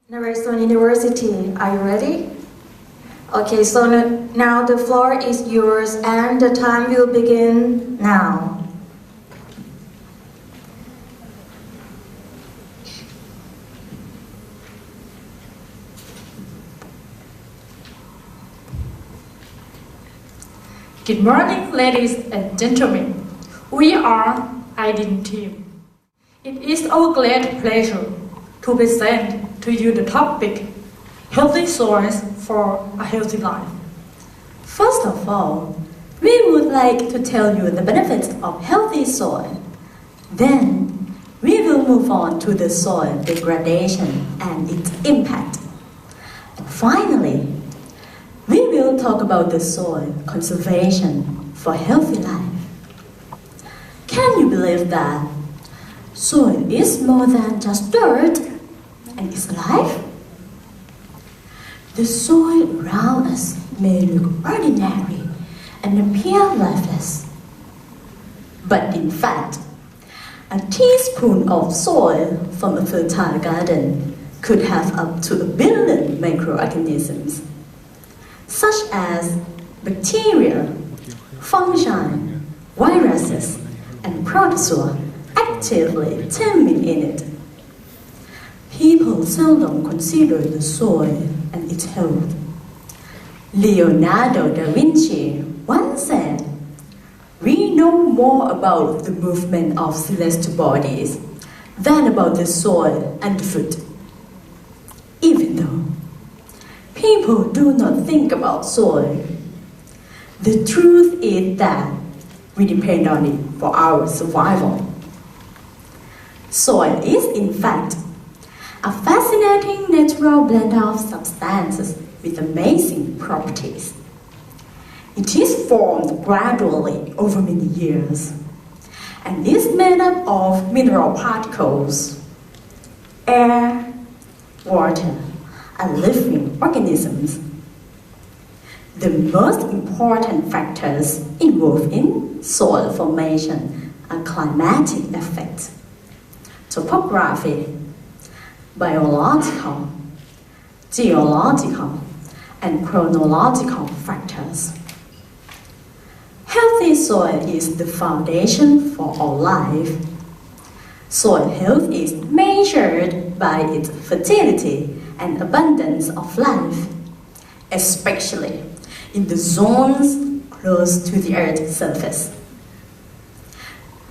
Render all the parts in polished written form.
Naresuan University, are you ready? Okay, so now the floor is yours and the time will begin now. Good morning, ladies and gentlemen. We are IDIN team. It is our great pleasure to present to you the topic, healthy soils for a healthy life. First of all, we would like to tell you the benefits of healthy soil. Then, we will move on to the soil degradation and its impact. And finally, we will talk about the soil conservation for healthy life. Can you believe that soil is more than just dirt and is alive? The soil around us may look ordinary and appear lifeless. But in fact, a teaspoon of soil from a fertile garden could have up to 1 billion microorganisms, such as bacteria, fungi, viruses, and protozoa actively teeming in it. People seldom consider the soil and its health. Leonardo da Vinci once said, "We know more about the movement of celestial bodies than about the soil and the food." Even though people do not think about soil, the truth is that we depend on it for our survival. Soil is, in fact, a fascinating natural blend of substances with amazing properties. It is formed gradually over many years and is made up of mineral particles, air, water, and living organisms. The most important factors involved in soil formation are climatic effects, topography, biological, geological, and chronological factors. Healthy soil is the foundation for all life. Soil health is measured by its fertility and abundance of life, especially in the zones close to the Earth's surface.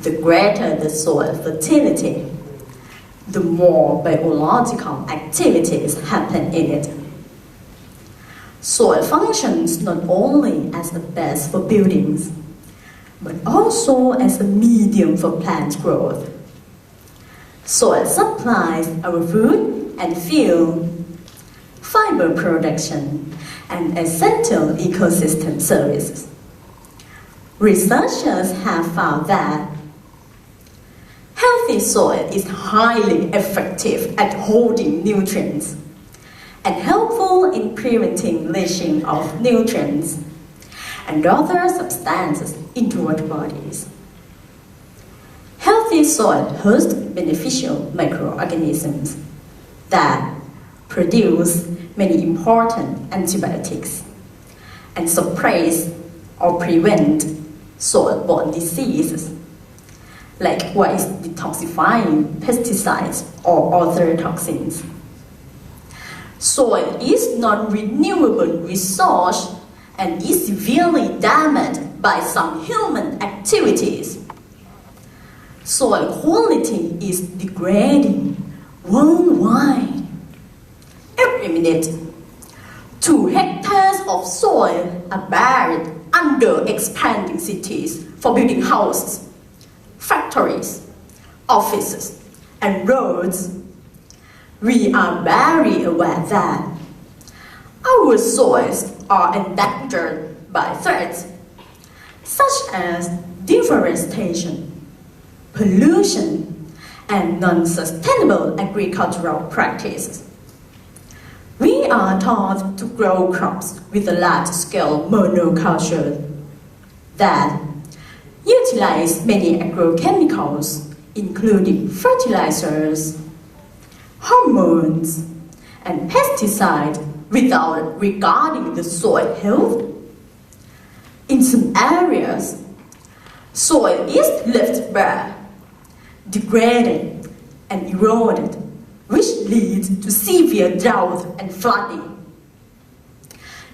The greater the soil fertility, the more biological activities happen in it. Soil functions not only as a base for buildings, but also as a medium for plant growth. Soil supplies our food and fuel, fiber production, and essential ecosystem services. Researchers have found that healthy soil is highly effective at holding nutrients and helpful in preventing leaching of nutrients and other substances into our bodies. Healthy soil hosts beneficial microorganisms that produce many important antibiotics and suppress or prevent soil-borne diseases like waste detoxifying pesticides or other toxins. Soil is non-renewable resource and is severely damaged by some human activities. Soil quality is degrading worldwide. Every minute, 2 hectares of soil are buried under expanding cities for building houses, factories, offices, and roads. We are very aware that our soils are endangered by threats such as deforestation, pollution, and non-sustainable agricultural practices. We are taught to grow crops with a large-scale monoculture that utilize many agrochemicals, including fertilizers, hormones, and pesticides without regarding the soil health. In some areas, soil is left bare, degraded and eroded, which leads to severe drought and flooding.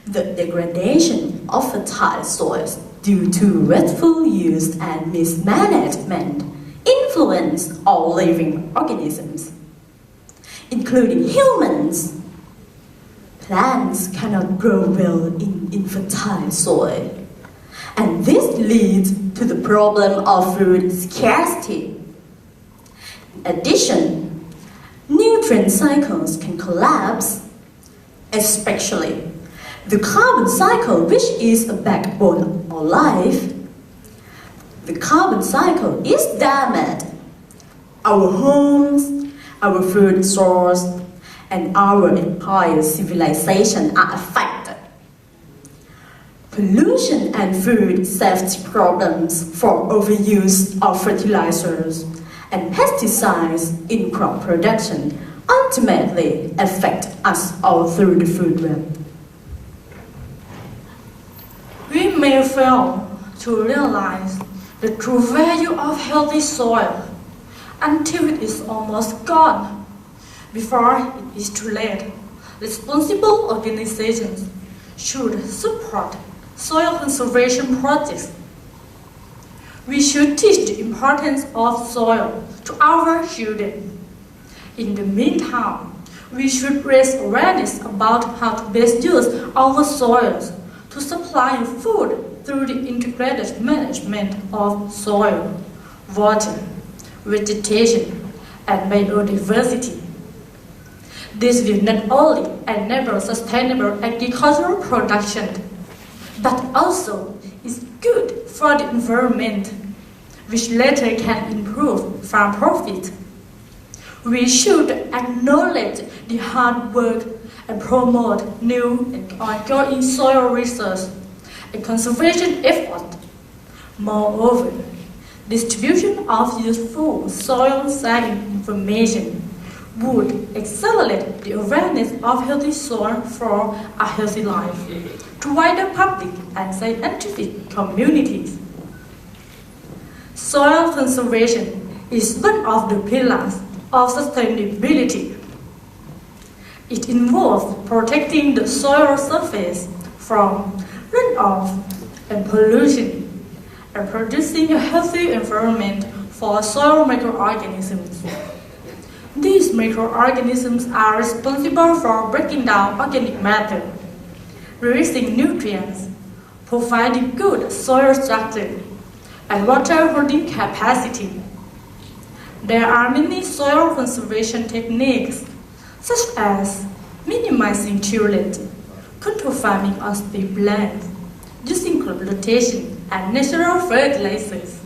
The degradation of fertile soils due to wasteful use and mismanagement influence all living organisms, including humans. Plants cannot grow well in infertile soil, and this leads to the problem of food scarcity. In addition, nutrient cycles can collapse, especially the carbon cycle, which is a backbone of life. The carbon cycle is damaged. Our homes, our food source, and our entire civilization are affected. Pollution and food safety problems from overuse of fertilizers and pesticides in crop production ultimately affect us all through the food web. We may fail to realize the true value of healthy soil until it is almost gone. Before it is too late, responsible organizations should support soil conservation projects. We should teach the importance of soil to our children. In the meantime, we should raise awareness about how to best use our soils to supply food through the integrated management of soil, water, vegetation, and biodiversity. This will not only enable sustainable agricultural production, but also is good for the environment, which later can improve farm profit. We should acknowledge the hard work and promote new and ongoing soil research and conservation efforts. Moreover, distribution of useful soil science information would accelerate the awareness of healthy soil for a healthy life to wider public and scientific communities. Soil conservation is one of the pillars of sustainability. It involves protecting the soil surface from runoff and pollution and producing a healthy environment for soil microorganisms. These microorganisms are responsible for breaking down organic matter, releasing nutrients, providing good soil structure, and water holding capacity. There are many soil conservation techniques, such as minimizing tillage, control farming on steep lands, using crop rotation and natural fertilizers,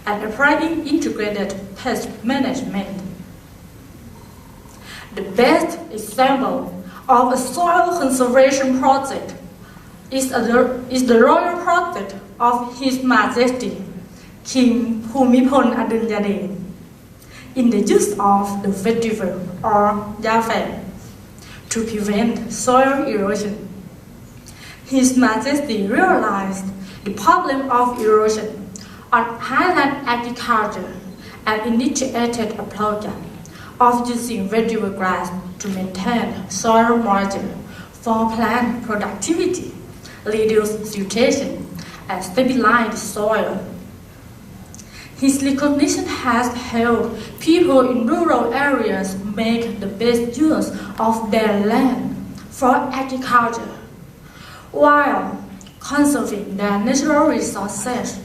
and applying integrated pest management. The best example of a soil conservation project is the royal project of His Majesty King Bhumibol Adulyadej in the use of the festival or Jafe to prevent soil erosion. His Majesty realized the problem of erosion on highland agriculture and initiated a program of using vegetable grass to maintain soil moisture for plant productivity, reduce siltation, and stabilize the soil. His recognition has helped people in rural areas make the best use of their land for agriculture, while conserving their natural resources.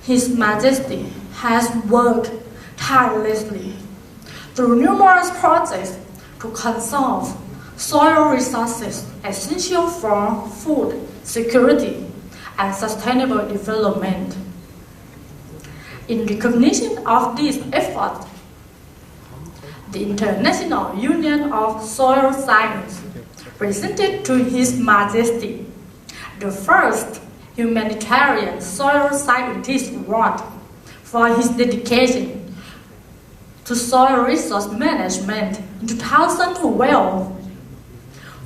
His Majesty has worked tirelessly through numerous projects to conserve soil resources essential for food security and sustainable development. In recognition of these efforts, the International Union of Soil Science presented to His Majesty the first Humanitarian Soil Scientist Award for his dedication to soil resource management in 2012.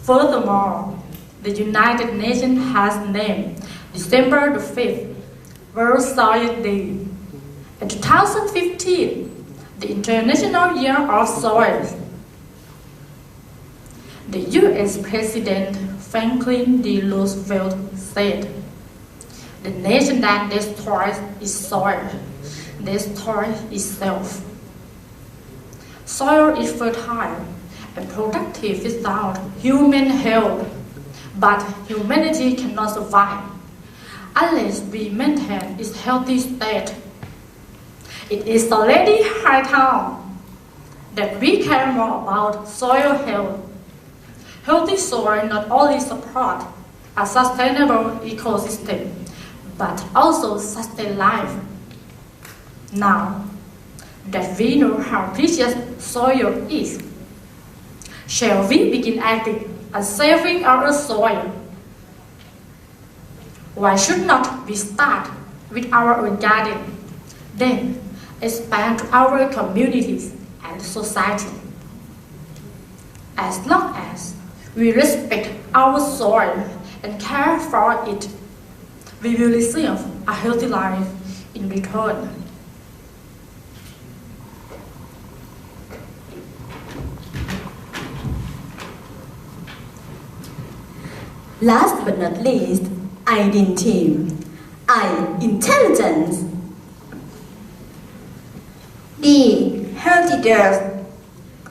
Furthermore, the United Nations has named December the 5th World Soil Day, and 2015 the International Year of Soil. The U.S. President Franklin D. Roosevelt said, "The nation that destroys its soil destroys itself." Soil is fertile and productive without human help, but humanity cannot survive unless we maintain its healthy state. It is already high time that we care more about soil health. Healthy soil not only support a sustainable ecosystem, but also sustain life. Now that we know how precious soil is, shall we begin acting and saving our soil? Why should not we start with our own garden, then expand to our communities and society? As long as we respect our soil and care for it, we will receive a healthy life in return. Last but not least, IDIN team. I, intelligence. D. Healthy dirt.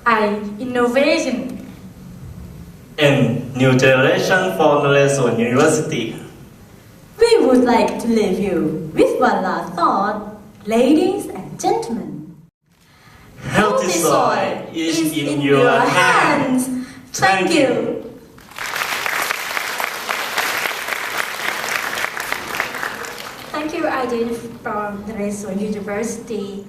I, innovation. N. New generation for Nalesuan University. We would like to leave you with one last thought, ladies and gentlemen. Healthy soil is in your hands. Thank you. Thank you, IDIN from Nalesuan University.